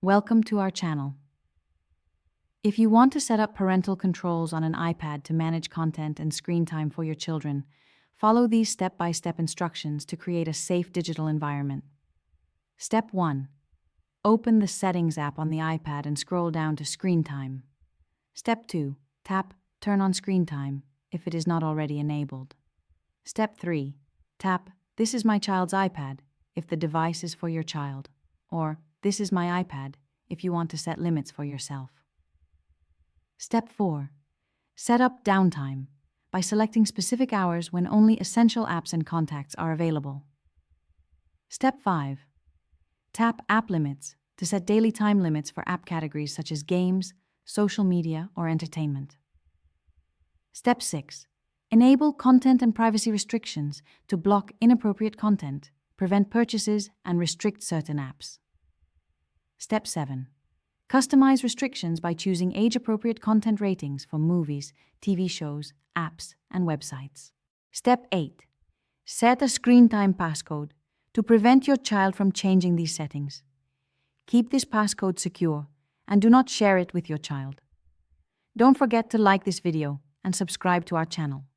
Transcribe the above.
Welcome to our channel. If you want to set up parental controls on an iPad to manage content and screen time for your children, follow these step-by-step instructions to create a safe digital environment. Step 1. Open the Settings app on the iPad and scroll down to Screen Time. Step 2. Tap Turn on Screen Time if it is not already enabled. Step 3. Tap This is my child's iPad if the device is for your child, or This is my iPad if you want to set limits for yourself. Step 4. Set up downtime by selecting specific hours when only essential apps and contacts are available. Step 5. Tap App Limits to set daily time limits for app categories such as games, social media, or entertainment. Step 6. Enable content and privacy restrictions to block inappropriate content, prevent purchases, and restrict certain apps. Step 7. Customize restrictions by choosing age-appropriate content ratings for movies, TV shows, apps, and websites. Step 8. Set a screen time passcode to prevent your child from changing these settings. Keep this passcode secure and do not share it with your child. Don't forget to like this video and subscribe to our channel.